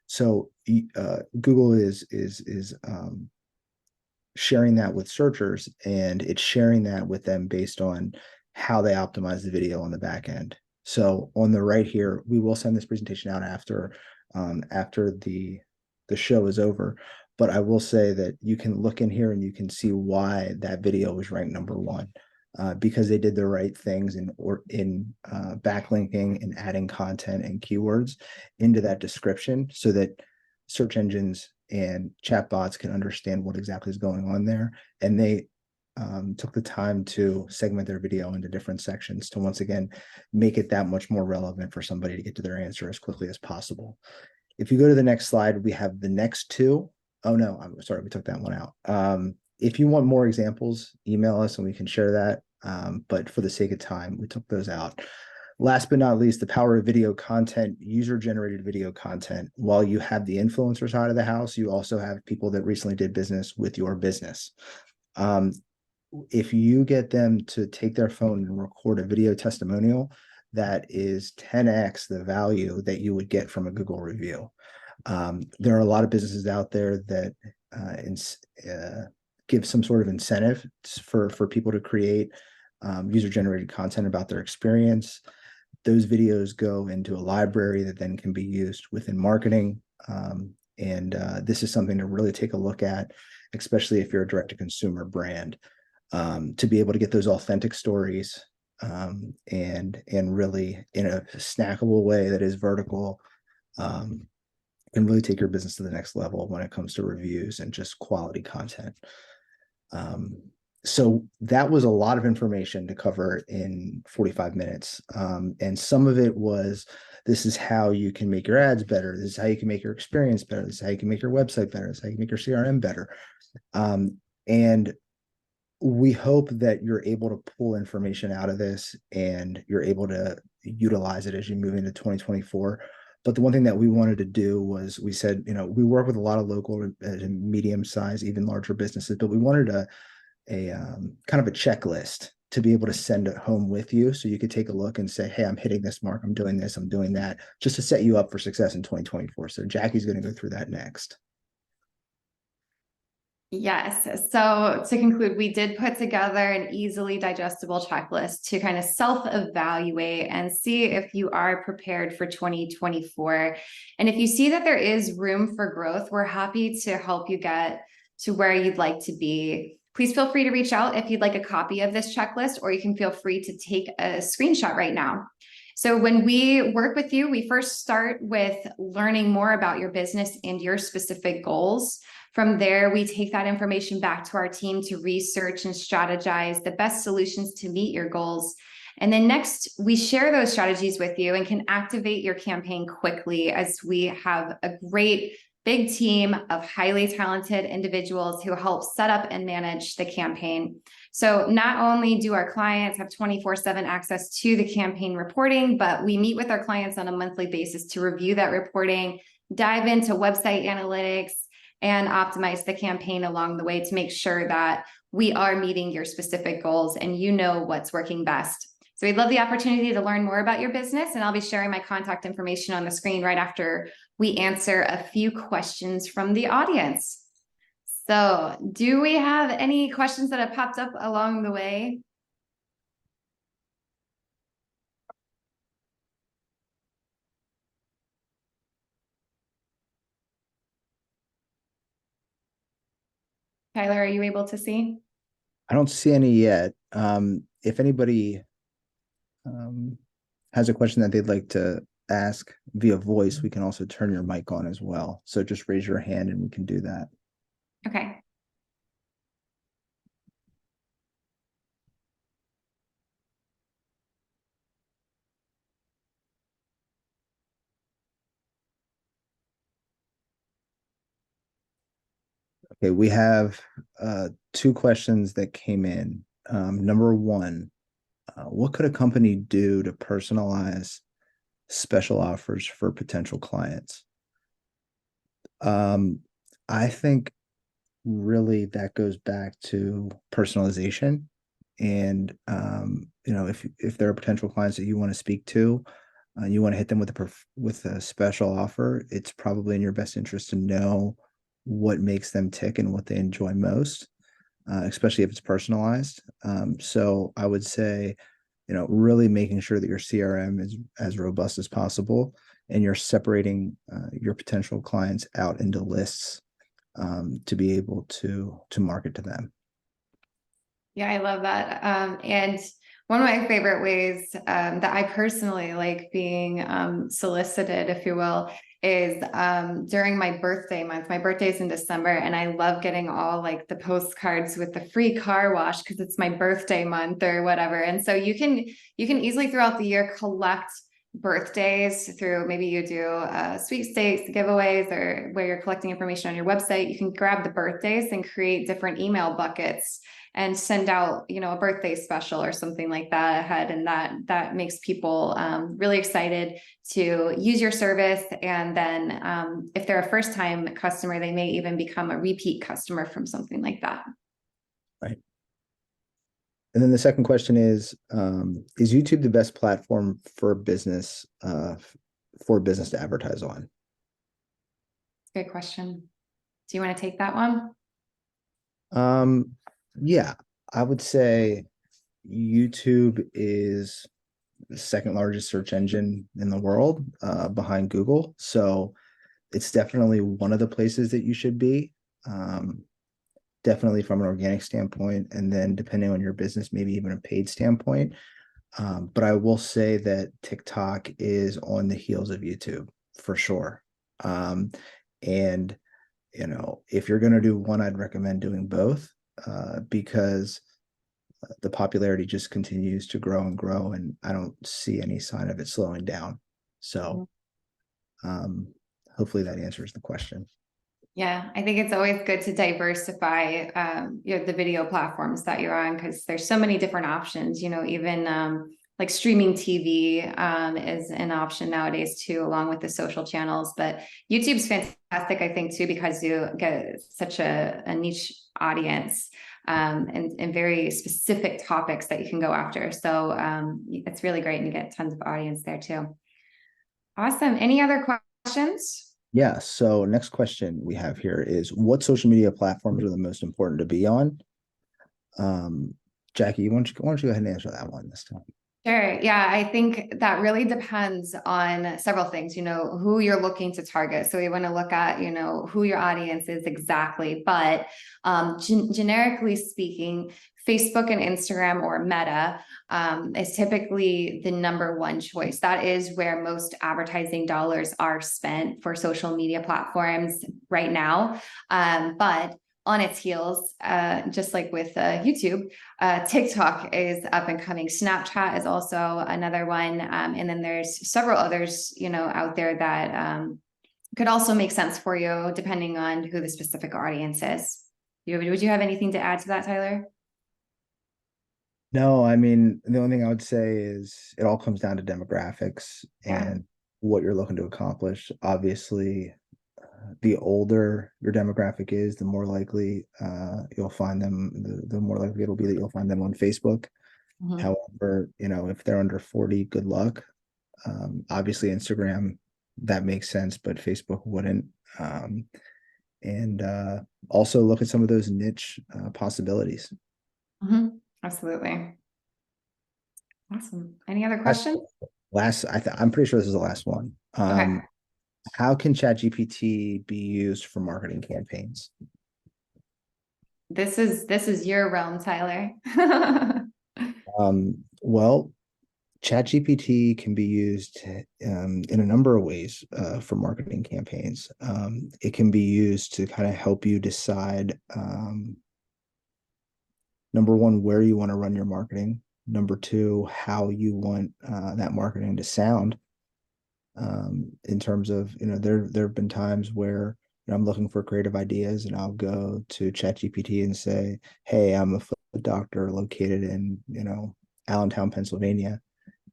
So Google is sharing that with searchers, and it's sharing that with them based on how they optimize the video on the back end. So on the right here, we will send this presentation out after the show is over. But I will say that you can look in here and you can see why that video was ranked number one, because they did the right things in backlinking and adding content and keywords into that description, so that search engines and chatbots can understand what exactly is going on there. And they took the time to segment their video into different sections to once again make it that much more relevant for somebody to get to their answer as quickly as possible. If you go to the next slide, we have the next two. Oh no, I'm sorry, we took that one out. If you want more examples, email us and we can share that. But for the sake of time, we took those out. Last but not least, the power of video content, user-generated video content. While you have the influencer side of the house, you also have people that recently did business with your business. If you get them to take their phone and record a video testimonial, that is 10x the value that you would get from a Google review. There are a lot of businesses out there that give some sort of incentive for people to create user-generated content about their experience. Those videos go into a library that then can be used within marketing. This is something to really take a look at, especially if you're a direct-to-consumer brand, to be able to get those authentic stories and really in a snackable way that is vertical, and really take your business to the next level when it comes to reviews and just quality content. So that was a lot of information to cover in 45 minutes. And some of it was, this is how you can make your ads better. This is how you can make your experience better. This is how you can make your website better. This is how you can make your CRM better. And we hope that you're able to pull information out of this and you're able to utilize it as you move into 2024. But the one thing that we wanted to do was, we said, we work with a lot of local and medium size, even larger businesses, but we wanted a kind of a checklist to be able to send it home with you, so you could take a look and say, hey, I'm hitting this mark, I'm doing this, I'm doing that, just to set you up for success in 2024. So Jackie's going to go through that next. Yes. So to conclude, we did put together an easily digestible checklist to kind of self-evaluate and see if you are prepared for 2024. And if you see that there is room for growth, we're happy to help you get to where you'd like to be. Please feel free to reach out if you'd like a copy of this checklist, or you can feel free to take a screenshot right now. So when we work with you, we first start with learning more about your business and your specific goals. From there, we take that information back to our team to research and strategize the best solutions to meet your goals. And then next, we share those strategies with you and can activate your campaign quickly, as we have a great big team of highly talented individuals who help set up and manage the campaign. So not only do our clients have 24/7 access to the campaign reporting, but we meet with our clients on a monthly basis to review that reporting, dive into website analytics, and optimize the campaign along the way to make sure that we are meeting your specific goals and you know what's working best. So we'd love the opportunity to learn more about your business, and I'll be sharing my contact information on the screen right after we answer a few questions from the audience. So do we have any questions that have popped up along the way? Tyler, are you able to see? I don't see any yet. If anybody has a question that they'd like to ask via voice, we can also turn your mic on as well. So just raise your hand and we can do that. Okay. Okay, we have two questions that came in. Number one, What could a company do to personalize special offers for potential clients? Um, I think really that goes back to personalization. And if there are potential clients that you want to speak to, you want to hit them with a special offer, it's probably in your best interest to know what makes them tick and what they enjoy most, especially if it's personalized. So I would say, really making sure that your CRM is as robust as possible, and you're separating your potential clients out into lists to be able to market to them. Yeah, I love that. And one of my favorite ways that I personally like being solicited, if you will, is during my birthday month. My birthday's in December, and I love getting all like the postcards with the free car wash because it's my birthday month or whatever. And so you can easily throughout the year collect birthdays through, maybe you do sweepstakes, giveaways, or where you're collecting information on your website. You can grab the birthdays and create different email buckets and send out, a birthday special or something like that ahead. And that makes people really excited to use your service. And then if they're a first time customer, they may even become a repeat customer from something like that. Right. And then the second question is YouTube the best platform for business to advertise on? Good question. Do you want to take that one? Yeah, I would say YouTube is the second largest search engine in the world, behind Google. So it's definitely one of the places that you should be. Definitely from an organic standpoint, and then depending on your business, maybe even a paid standpoint. But I will say that TikTok is on the heels of YouTube for sure. And if you're going to do one, I'd recommend doing both, because the popularity just continues to grow and grow, and I don't see any sign of it slowing down. So hopefully that answers the question. Yeah, I think it's always good to diversify the video platforms that you're on, because there's so many different options, even like streaming TV is an option nowadays too, along with the social channels. But YouTube's fantastic, I think, too, because you get such a niche audience and very specific topics that you can go after. So it's really great, and you get tons of audience there too. Awesome. Any other questions? Yeah. So next question we have here is, what social media platforms are the most important to be on? Jackie, why don't you go ahead and answer that one this time? Sure. Yeah, I think that really depends on several things, who you're looking to target. So you want to look at, who your audience is exactly. But generically speaking, Facebook and Instagram, or Meta, is typically the number one choice. That is where most advertising dollars are spent for social media platforms right now. But on its heels, just like with YouTube, TikTok is up and coming. Snapchat is also another one. And then there's several others, out there that could also make sense for you, depending on who the specific audience is. Would you have anything to add to that, Tyler? No, I mean, the only thing I would say is it all comes down to demographics Yeah. and what you're looking to accomplish. Obviously, the older your demographic is, the more likely you'll find them, the more likely it'll be that you'll find them on Facebook. Mhm. However, if they're under 40, good luck. Obviously, Instagram, that makes sense, but Facebook wouldn't. And also look at some of those niche possibilities. Mhm. Absolutely. Awesome. Any other Last, questions? I'm pretty sure this is the last one. Okay. How can ChatGPT be used for marketing campaigns? This is your realm, Tyler. Well, ChatGPT can be used in a number of ways for marketing campaigns. It can be used to kind of help you decide, number one, where you want to run your marketing. Number two, how you want that marketing to sound. In terms of, there have been times where I'm looking for creative ideas, and I'll go to ChatGPT and say, "Hey, I'm a foot doctor located in, Allentown, Pennsylvania,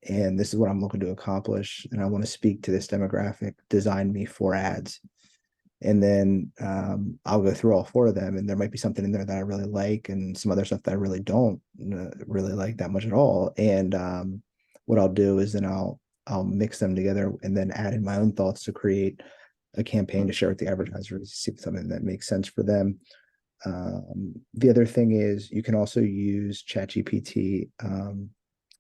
and this is what I'm looking to accomplish, and I want to speak to this demographic. Design me 4 ads. And then I'll go through all 4 of them, and there might be something in there that I really like, and some other stuff that I really don't really like that much at all. And what I'll do is then I'll mix them together and then add in my own thoughts to create a campaign to share with the advertisers, see something that makes sense for them. The other thing is you can also use ChatGPT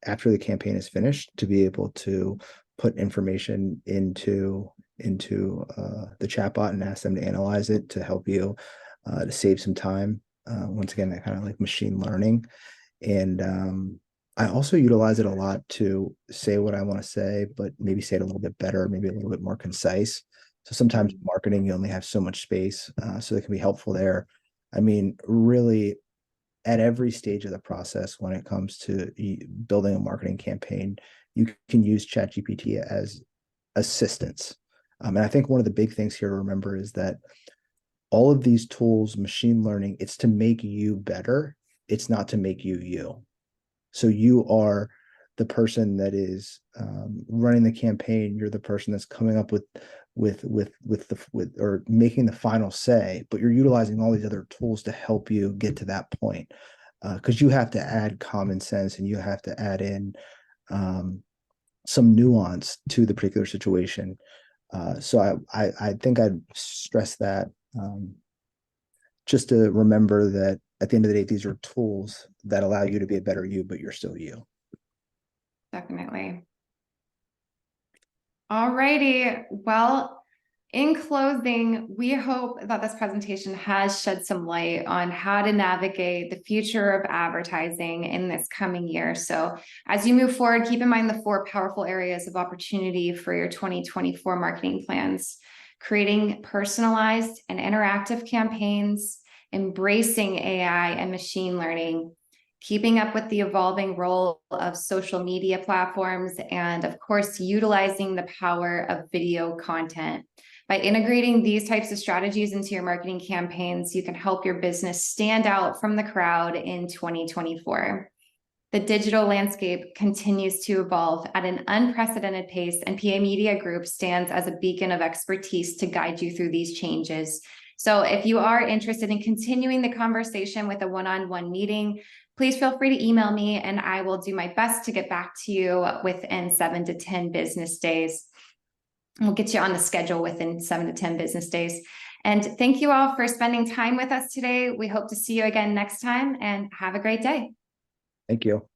after the campaign is finished to be able to put information into the chatbot and ask them to analyze it to help you to save some time. Once again, that kind of like machine learning. And I also utilize it a lot to say what I want to say, but maybe say it a little bit better, maybe a little bit more concise. So sometimes marketing, you only have so much space, so it can be helpful there. I mean, really, at every stage of the process, when it comes to building a marketing campaign, you can use ChatGPT as assistance. And I think one of the big things here to remember is that all of these tools, machine learning, it's to make you better. It's not to make you you. So you are the person that is running the campaign. You're the person that's coming up with or making the final say, but you're utilizing all these other tools to help you get to that point. Because you have to add common sense and you have to add in some nuance to the particular situation. So I think I'd stress that just to remember that at the end of the day, these are tools that allow you to be a better you, but you're still you. Definitely. All righty. Well, in closing, we hope that this presentation has shed some light on how to navigate the future of advertising in this coming year. So as you move forward, keep in mind the 4 powerful areas of opportunity for your 2024 marketing plans: creating personalized and interactive campaigns, embracing AI and machine learning, keeping up with the evolving role of social media platforms, and of course, utilizing the power of video content. By integrating these types of strategies into your marketing campaigns, you can help your business stand out from the crowd in 2024. The digital landscape continues to evolve at an unprecedented pace, and PA Media Group stands as a beacon of expertise to guide you through these changes. So if you are interested in continuing the conversation with a one-on-one meeting, please feel free to email me and I will do my best to get back to you within 7 to 10 business days. We'll get you on the schedule within 7 to 10 business days. And thank you all for spending time with us today. We hope to see you again next time and have a great day. Thank you.